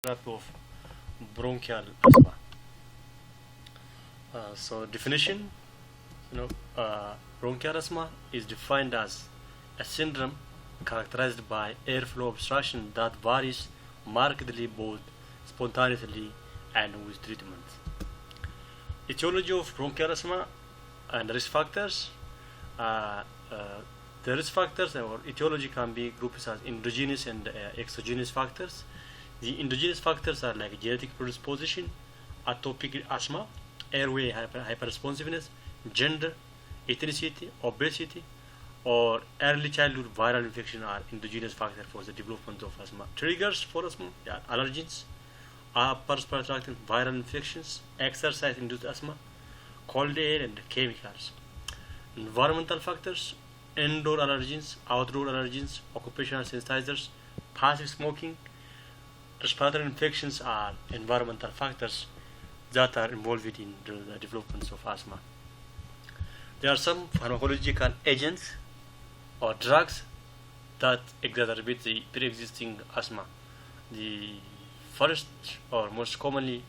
type of bronchial asthma. So definition, bronchial asthma is defined as a syndrome characterized by airflow obstruction that varies markedly both spontaneously and with treatment. Etiology of bronchial asthma and risk factors. Uh, uh, the risk factors or etiology can be grouped as endogenous and exogenous factors. The endogenous factors are like genetic predisposition, atopic asthma, airway hyperresponsiveness, gender, ethnicity, obesity, or early childhood viral infection are endogenous factors for the development of asthma. Triggers for asthma are allergens, upper respiratory tract viral infections, exercise-induced asthma, cold air, and chemicals. Environmental factors, indoor allergens, outdoor allergens, occupational sensitizers, passive smoking. Respiratory infections are environmental factors that are involved in the development of asthma. There are some pharmacological agents or drugs that exacerbate the pre-existing asthma. The first or most commonly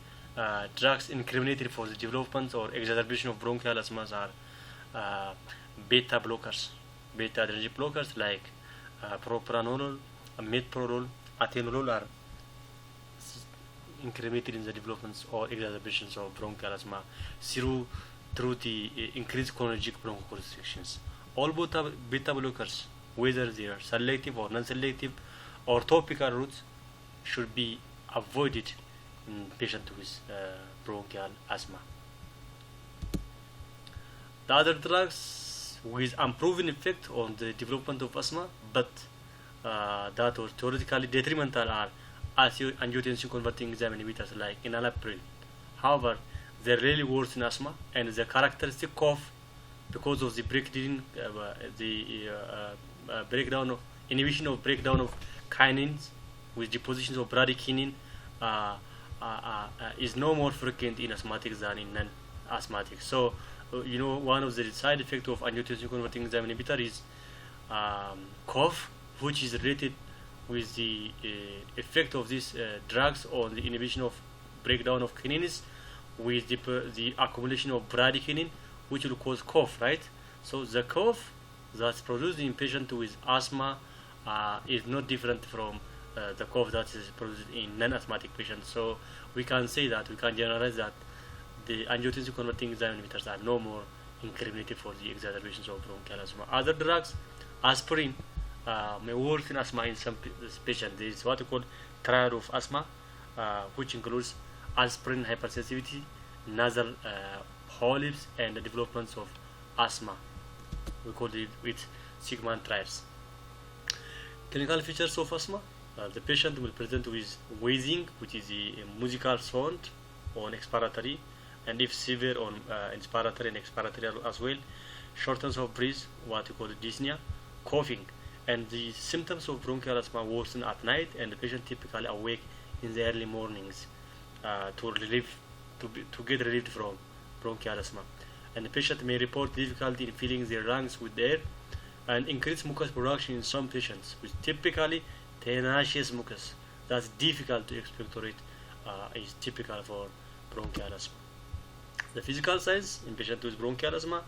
drugs incriminated for the development or exacerbation of bronchial asthmas are beta blockers, beta adrenergic blockers like propranolol, metoprolol, atenolol are incriminated in the developments or exacerbations of bronchial asthma through the increased chronologic bronchoconstrictions. All beta blockers, whether they are selective or non-selective or topical routes, should be avoided in patients with bronchial asthma. The other drugs with unproven effect on the development of asthma, but that are theoretically detrimental are angiotensin converting enzyme inhibitors like enalapril. However, they really worse in asthma, and the characteristic cough because of the breakdown of inhibition of breakdown of kinins with depositions of bradykinin is no more frequent in asthmatics than in non-asthmatics. So, one of the side effects of angiotensin converting enzyme inhibitor is cough, which is related with the effect of these drugs on the inhibition of breakdown of kinins with the accumulation of bradykinin, which will cause cough, right? So the cough that's produced in patients with asthma is not different from the cough that is produced in non-asthmatic patients. So we can say that, we can generalize that the angiotensin converting enzyme inhibitors are no more incriminated for the exacerbations of bronchial asthma. Other drugs, aspirin, may work in asthma in some patients. There is what we call triad of asthma, which includes aspirin hypersensitivity, nasal polyps, and the developments of asthma. We call it with Sigma triads. Clinical features of asthma: the patient will present with wheezing, which is a musical sound on expiratory, and if severe on inspiratory and expiratory as well. Shortness of breath, what we call dyspnea, coughing. And the symptoms of bronchial asthma worsen at night, and the patient typically awake in the early mornings to get relieved from bronchial asthma. And the patient may report difficulty in filling their lungs with air, and increased mucus production in some patients with typically tenacious mucus that's difficult to expectorate is typical for bronchial asthma. The physical signs in patients with bronchial asthma,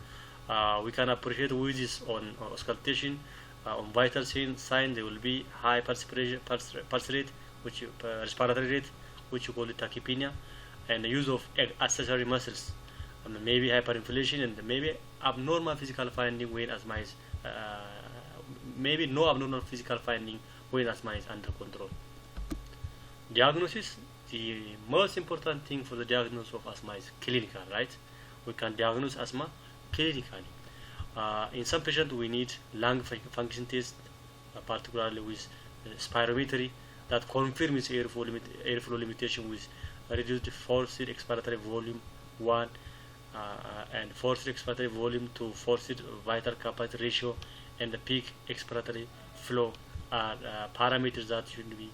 we can appreciate wheezes on auscultation. On vital sign, there will be high pulse rate, which respiratory rate, which you call it tachypnea, and the use of accessory muscles, maybe hyperinflation, and maybe abnormal physical finding when asthma is maybe no abnormal physical finding when asthma is under control. Diagnosis: the most important thing for the diagnosis of asthma is clinical, right? We can diagnose asthma clinically. In some patients, we need lung function test, particularly with spirometry, that confirms airflow limitation with reduced forced expiratory volume 1 and forced expiratory volume to forced vital capacity ratio, and the peak expiratory flow are parameters that should be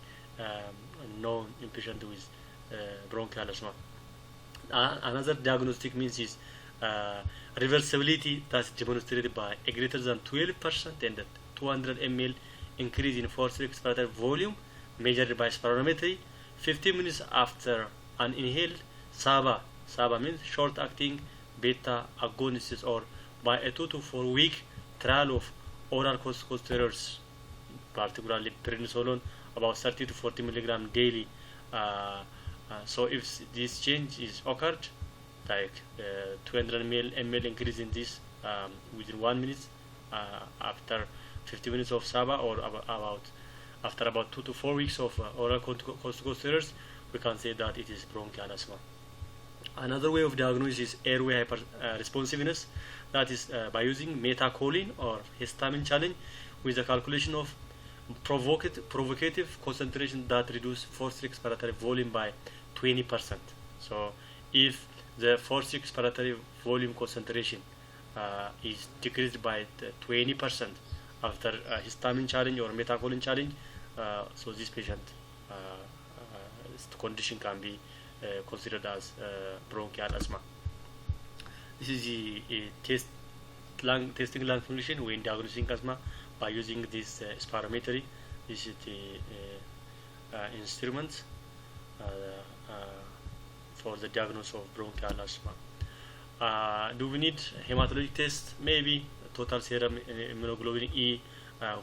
known in patients with bronchial asthma. Another diagnostic means is reversibility, that's demonstrated by a greater than 12% and 200 ml increase in forced expiratory volume measured by spirometry 15 minutes after an inhaled SABA. SABA means short-acting beta agonists, or by a 2 to 4 week trial of oral corticosteroids, particularly prednisolone, about 30 to 40 milligram daily. So if this change is occurred, like 200 ml increase in this within 1 minute after 50 minutes of SABA, or after about 2 to 4 weeks of oral corticosteroids, we can say that it is bronchial asthma. Another way of diagnosis is airway hyper responsiveness, that is by using methacholine or histamine challenge with the calculation of provocative concentration that reduce forced respiratory volume by 20%. So if the forced respiratory volume concentration is decreased by 20% after histamine challenge or methacholine challenge, so this patient condition can be considered as bronchial asthma. This is the testing lung function when diagnosing asthma by using this spirometry. This is the instrument for the diagnosis of bronchial asthma. Do we need hematologic test? Maybe total serum immunoglobulin E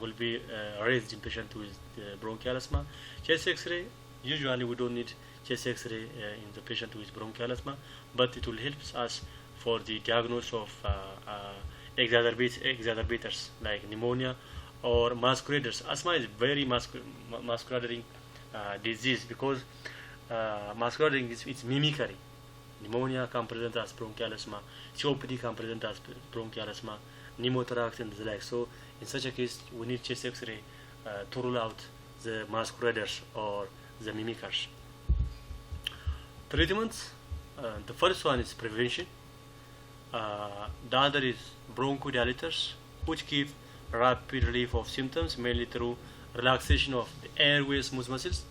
will be raised in patient with bronchial asthma. Chest X-ray, usually we don't need chest X-ray in the patient with bronchial asthma, but it will help us for the diagnosis of exacerbators like pneumonia or masqueraders. Asthma is very masquerading disease, because masquerading is mimicry. Pneumonia can present as bronchial asthma, COPD can present as bronchial asthma, pneumothorax and the like. So in such a case, we need chest X-ray to rule out the masqueraders or the mimickers. Treatments, the first one is prevention. The other is bronchodilators, which give rapid relief of symptoms mainly through relaxation of the airway smooth muscles.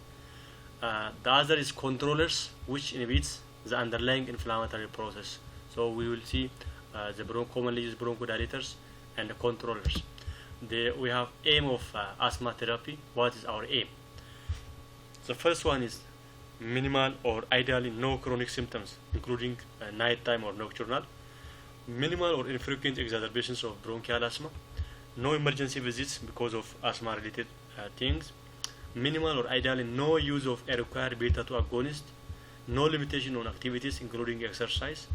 The other is controllers, which inhibits the underlying inflammatory process. So we will see the commonly used bronchodilators and the controllers. We have aim of asthma therapy. What is our aim? The first one is minimal or ideally no chronic symptoms, including nighttime or nocturnal, minimal or infrequent exacerbations of bronchial asthma, no emergency visits because of asthma related things, minimal or ideally no use of a required beta-2 agonist, no limitation on activities including exercise,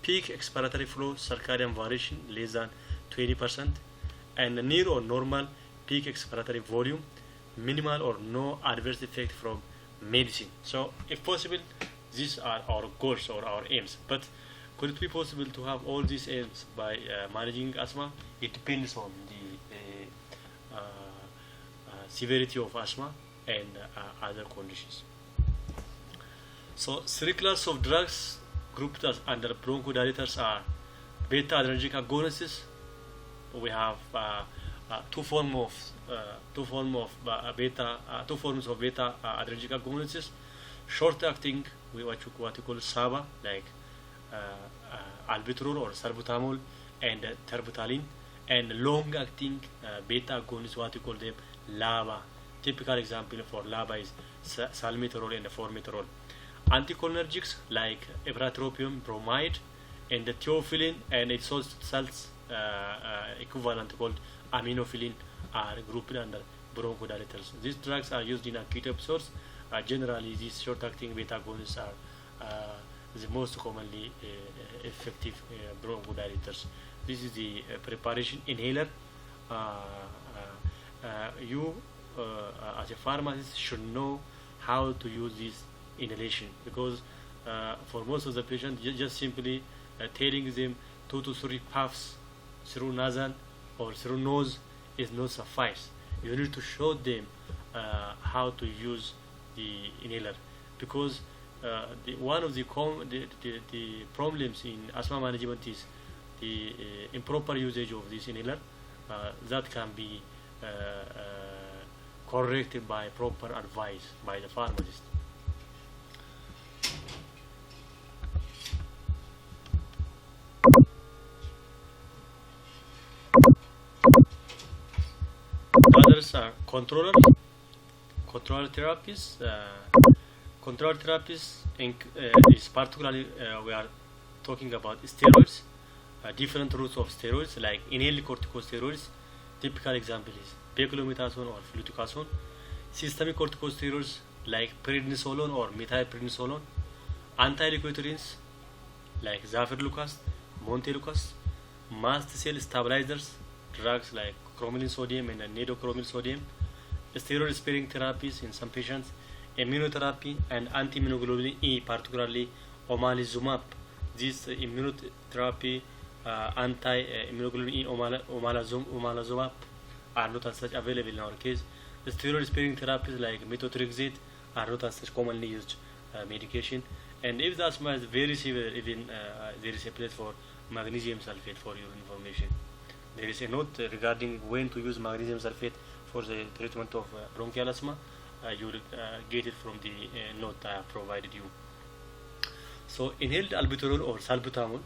peak expiratory flow circadian variation less than 20%, and near or normal peak expiratory volume, minimal or no adverse effect from medicine. So if possible, these are our goals or our aims. But could it be possible to have all these aims by managing asthma? It depends on the severity of asthma and other conditions. So 3 classes of drugs grouped as under bronchodilators are beta adrenergic agonists. We have two forms of beta adrenergic agonists, short acting, what you call SABA, like albuterol or salbutamol and terbutaline, and long acting beta agonists, what you call them LABA. Typical example for LABA is salmeterol and formoterol. Anticholinergics like ipratropium bromide and the theophylline and its salts equivalent called aminophylline are grouped under bronchodilators. These drugs are used in acute episodes. Generally, these short-acting beta agonists are the most commonly effective bronchodilators. This is the preparation inhaler. You as a pharmacist should know how to use this inhalation, because for most of the patients, just simply telling them 2 to 3 puffs through nasal or through nose is not suffice. You need to show them how to use the inhaler, because one of the problems in asthma management is the improper usage of this inhaler. That can be corrected by proper advice by the pharmacist. Others are controller therapies. control therapies is particularly we are talking about steroids, different routes of steroids like inhaled corticosteroids. Typical example is beclomethasone or fluticasone. Systemic corticosteroids like prednisolone or methylprednisolone. Anti-leukotrienes like zafirlukast, montelukast. Mast cell stabilizers, drugs like cromolyn sodium and nadocromyl sodium. Steroid sparing therapies in some patients. Immunotherapy and anti-immunoglobulin E, particularly omalizumab. This immunotherapy, anti-immunoglobulin E, omalizumab, are not as such available in our case. The steroid sparing therapies like methotrexate are not as such commonly used medication. And if the asthma is very severe, even there is a place for magnesium sulfate for your information. There is a note regarding when to use magnesium sulfate for the treatment of bronchial asthma. You will get it from the note I have provided you. So inhaled albuterol or salbutamol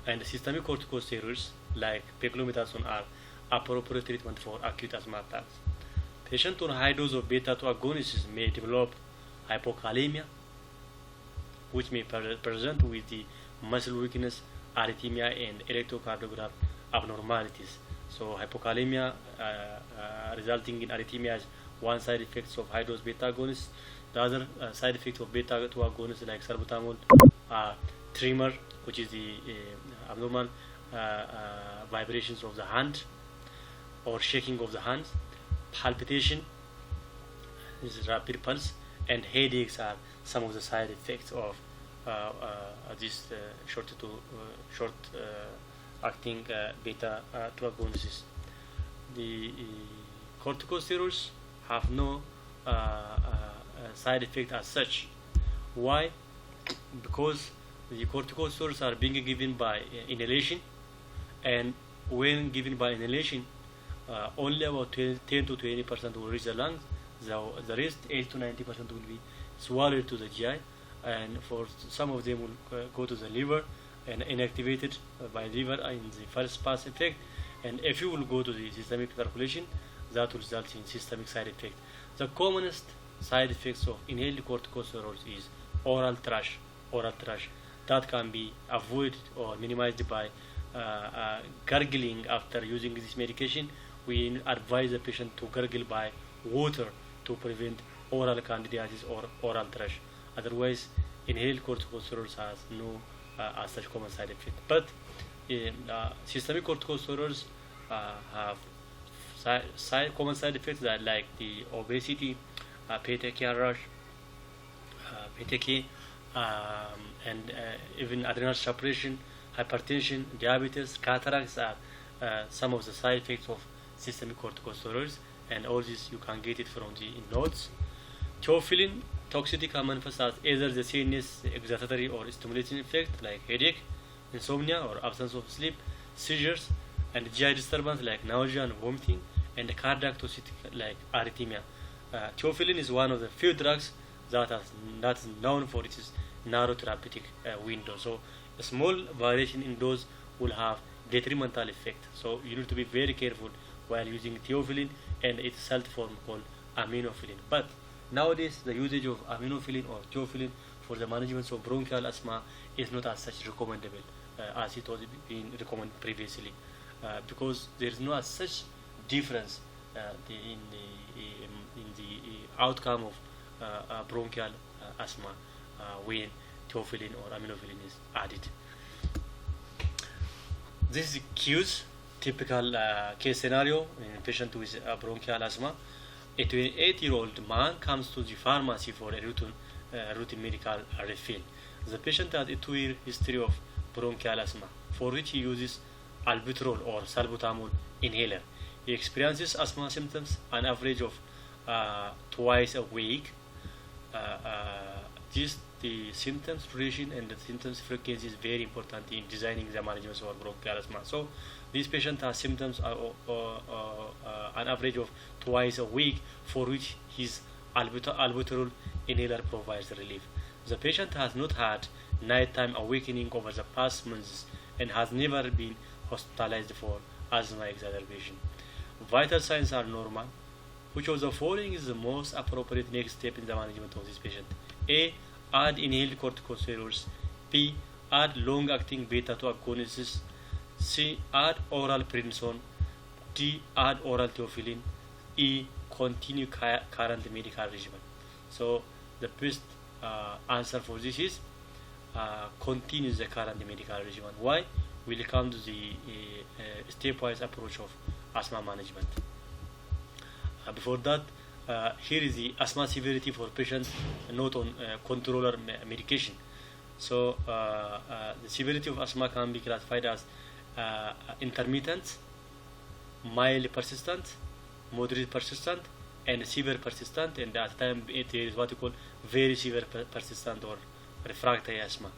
and systemic corticosteroids like beclomethasone are appropriate treatment for acute asthma attacks. Patients on high dose of beta-2 agonists may develop hypokalemia, which may present with the muscle weakness, arrhythmia, and electrocardiogram abnormalities. So hypokalemia resulting in arrhythmia is one side effects of high dose beta agonists. The other side effects of beta-2 agonists like salbutamol are tremor, which is the abnormal vibrations of the hand or shaking of the hands, palpitation, this is rapid pulse, and headaches are some of the side effects of this short acting beta-2 agonists. The corticosteroids have no side effect as such. Why? Because the corticosteroids are being given by inhalation, and when given by inhalation, only about 10 to 20% will reach the lungs. The rest, 8 to 90% will be swallowed to the GI, and for some of them will go to the liver and inactivated by liver in the first pass effect. And if you will go to the systemic circulation, that will result in systemic side effect. The commonest side effects of inhaled corticosteroids is oral thrush. That can be avoided or minimized by gargling after using this medication. We advise the patient to gargle by water to prevent oral candidiasis or oral thrush. Otherwise, inhaled corticosteroids has no as such common side effect. But systemic corticosteroids have common side effects that like the obesity, petechial rush, and even adrenal suppression, hypertension, diabetes, cataracts are some of the side effects of systemic corticosteroids, and all this you can get it from the notes. Theophylline toxicity can manifest as either the CNS excitatory or stimulating effect like headache, insomnia or absence of sleep, seizures, and GI disturbance like nausea and vomiting, and cardiac toxicity like arrhythmia. Theophylline is one of the few drugs that is known for its narrow therapeutic window. So a small variation in dose will have detrimental effect. So you need to be very careful while using theophylline and its salt form called aminophylline. But nowadays the usage of aminophylline or theophylline for the management of bronchial asthma is not as such recommendable as it was being recommended previously, because there is no as such difference in the outcome of bronchial asthma when theophylline or aminophylline is added. This is cues, typical case scenario in a patient with bronchial asthma. A 28-year-old man comes to the pharmacy for a routine medical refill. The patient has a 2-year history of bronchial asthma, for which he uses albuterol or salbutamol inhaler. He experiences asthma symptoms an average of twice a week. The symptoms duration and the symptoms frequency is very important in designing the management of bronchial asthma. So this patient has symptoms an average of twice a week, for which his albuterol inhaler provides relief. The patient has not had nighttime awakening over the past months and has never been hospitalized for asthma exacerbation. Vital signs are normal. Which of the following is the most appropriate next step in the management of this patient? A. add inhaled corticosteroids. B. Add long-acting beta-2 agonists. C. Add oral prednisone. D. Add oral theophylline. E. Continue current medical regimen. So the best answer for this is continue the current medical regimen. Why? We'll come to the stepwise approach of asthma management. Before that, here is the asthma severity for patients not on controller medication. So the severity of asthma can be classified as intermittent, mild persistent, moderate persistent, and severe persistent, and at the time it is what you call very severe persistent or refractory asthma.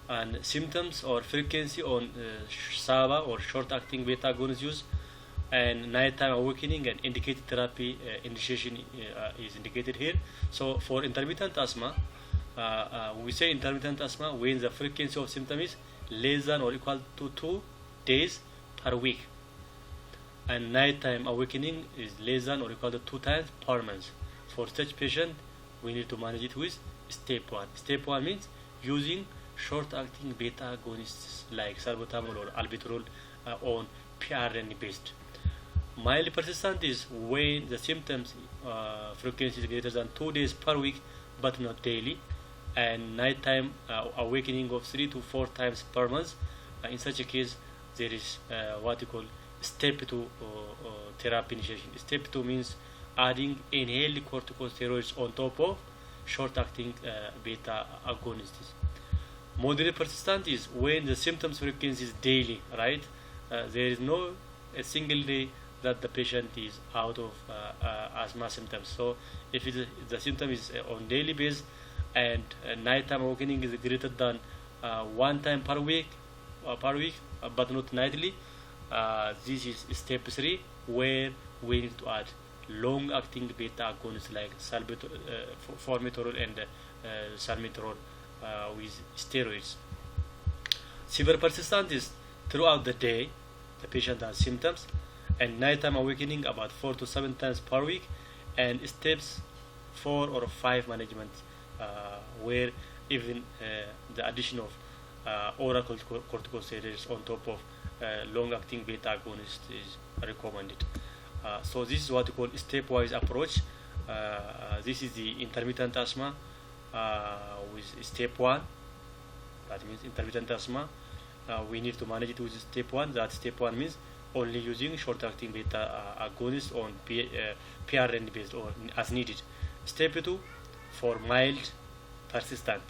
And symptoms or frequency on SABA or short-acting beta agonist use, and nighttime awakening and indicated therapy initiation is indicated here. So for intermittent asthma, we say intermittent asthma when the frequency of symptom is less than or equal to 2 days per week, and nighttime awakening is less than or equal to 2 times per month. For such patient, we need to manage it with step 1. Step 1 means using short-acting beta agonists like salbutamol or albuterol on PRN based. Mild persistent is when the symptoms frequency is greater than 2 days per week but not daily, and nighttime awakening of 3 to 4 times per month. In such a case, there is what you call step 2 therapy initiation. Step 2 means adding inhaled corticosteroids on top of short-acting beta agonists. Moderate persistent is when the symptoms frequency is daily, right? There is no a single day that the patient is out of asthma symptoms. So if the symptom is on daily basis and nighttime awakening is greater than 1 time per week, but not nightly, this is step 3, where we need to add long-acting beta agonists like formoterol and salmeterol with steroids. Severe persistent is throughout the day the patient has symptoms, and nighttime awakening about 4 to 7 times per week, and steps 4 or 5 management where even the addition of oral corticosteroids on top of long-acting beta agonist is recommended. So this is what we call stepwise approach. This is the intermittent asthma with step 1. That means intermittent asthma. We need to manage it with step 1. That step 1 means only using short-acting beta agonist on PRN based or as needed. Step 2 for mild persistent.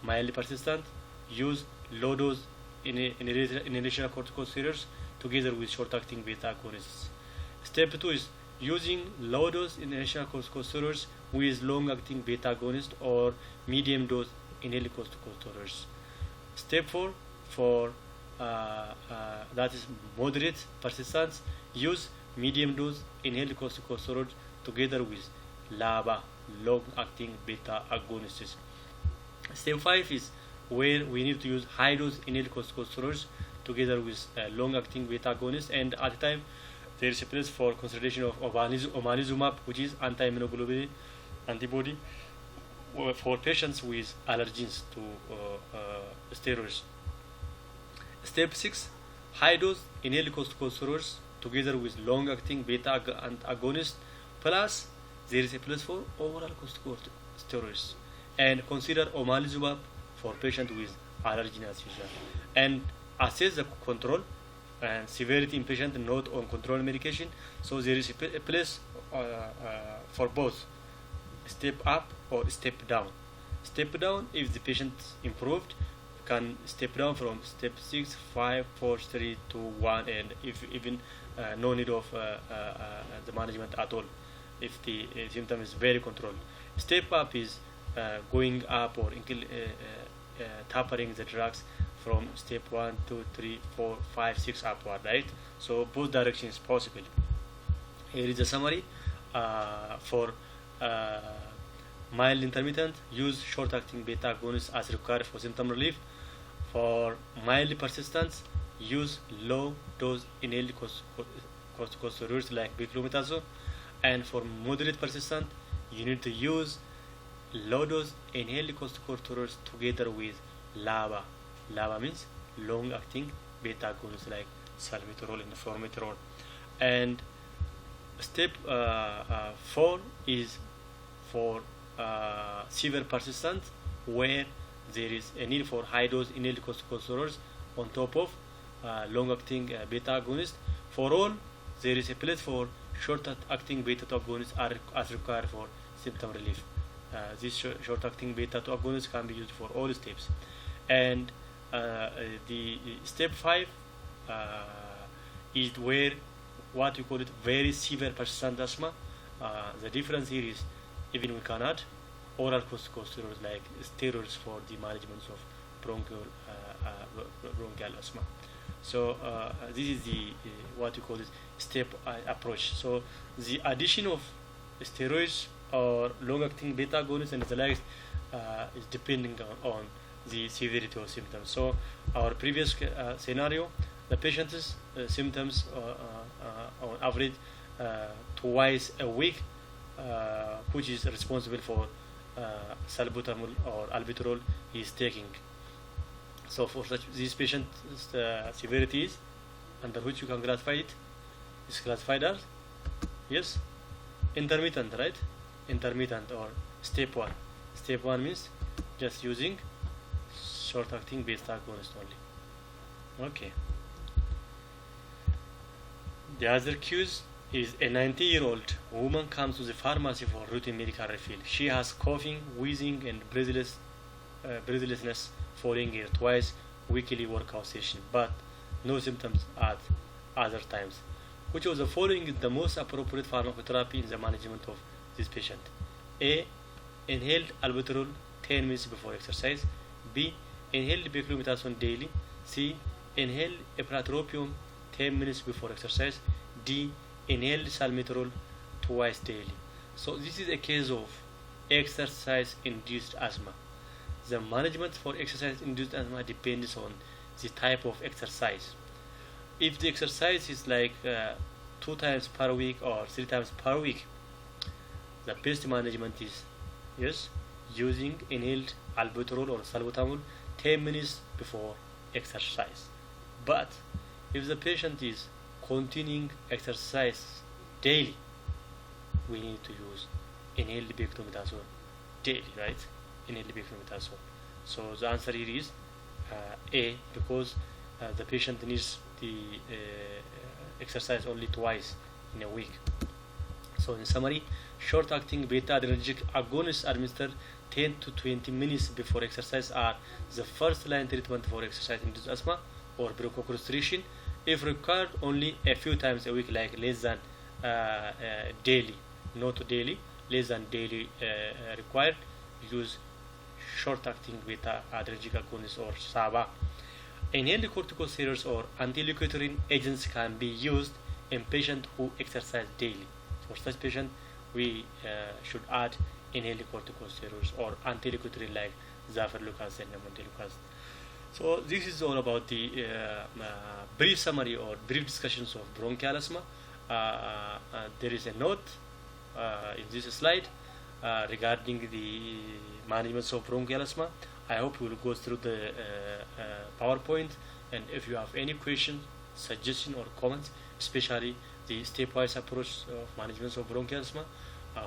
Mildly persistent, use low dose inhalational corticosteroids together with short-acting beta agonists. Step 2 is using low dose inhalational corticosteroids with long-acting beta agonist or medium dose inhaled corticosteroids. Step 4 for that is moderate persistence, use medium dose inhaled corticosteroids together with LABA, long-acting beta agonists. Step 5 is where we need to use high dose inhaled corticosteroids together with long-acting beta agonists, and at the time there is a place for consideration of omalizumab, which is anti-immunoglobulin antibody for patients with allergens to steroids. Step 6, high dose inhaled corticosteroids together with long-acting beta agonist, plus there is a place for oral corticosteroids, and consider omalizumab for patients with allergen as usual, and assess the control and severity in patient not on control medication. So there is a place for both step up or step down. Step down if the patient improved, can step down from step 6, 5, 4, 3, 2, 1, and if even no need of the management at all if the symptom is very controlled. Step up is going up or tapering the drugs from step 1, 2, 3, 4, 5, 6 upward, right? So both directions possible. Here is a summary for mild intermittent, use short-acting beta agonists as required for symptom relief. For mild persistence, use low-dose inhaled corticosteroids like beclomethasone, and for moderate persistent, you need to use low-dose inhaled corticosteroids together with LABA. LABA means long-acting beta agonists like salmeterol and formoterol. And step 4 is for severe persistent, where there is a need for high-dose inhaled corticosteroids on top of long-acting beta agonist. For all, there is a place for short-acting beta-2 agonists as required for symptom relief. These short-acting beta-2 agonists can be used for all steps. And the step 5 is where what we call it very severe persistent asthma. The difference here is even we can add oral corticosteroids like steroids for the management of bronchial asthma. So this is the what we call it step approach. So the addition of steroids or long-acting beta agonists and the likes is depending on the severity of symptoms. So our previous scenario, the patient's symptoms on average twice a week, which is responsible for salbutamol or albuterol he is taking. So for such these patients, severity is under which you can classify it is classified as intermittent, right? Intermittent or step 1. Step 1 means just using short-acting beta agonist only. Okay. The other case is a 90-year-old woman comes to the pharmacy for routine medical refill. She has coughing, wheezing, and breathlessness following her twice weekly workout session, but no symptoms at other times. Which of the following is the most appropriate pharmacotherapy in the management of this patient? A. Inhaled albuterol 10 minutes before exercise. B. Inhaled beclomethasone daily. C. Inhaled ipratropium 10 minutes before exercise. D. Inhaled salmeterol twice daily. So this is a case of exercise-induced asthma. The management for exercise-induced asthma depends on the type of exercise. If the exercise is like 2 times per week or 3 times per week, the best management is using inhaled albuterol or salbutamol 10 minutes before exercise. But if the patient is continuing exercise daily, we need to use inhaled beclomethasone daily, right? Inhaled beclomethasone. So the answer here is A, because the patient needs the exercise only twice in a week. So in summary, short-acting beta-adrenergic agonists administered 10 to 20 minutes before exercise are the first-line treatment for exercise-induced asthma or bronchoconstriction. If required only a few times a week, like less than daily, not daily, less than daily required, use short-acting beta-adrenergic agonists or SABA. Inhaled corticosteroids or anti-leukotriene agents can be used in patients who exercise daily. For such patient, we should add inhaled corticosteroids or anti-leukotriene like zafarlucas and montelukast. So this is all about the brief summary or brief discussions of bronchial asthma. There is a note in this slide regarding the management of bronchial asthma. I hope you will go through the PowerPoint, and if you have any questions, suggestions or comments, especially the stepwise approach of management of bronchial asthma,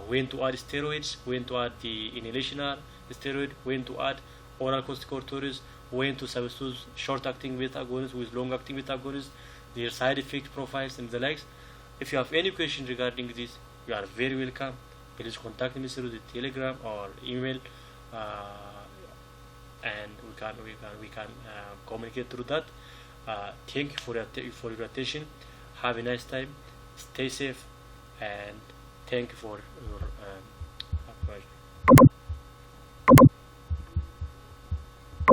when to add steroids, when to add the inhalational steroid, when to add oral corticosteroids, when to substitute short-acting beta agonists with long-acting beta agonists, their side effect profiles and the likes. If you have any questions regarding this, you are very welcome. Please contact me through the Telegram or email, and we can communicate through that. Thank you for your attention. Have a nice time. Stay safe, and thank you for your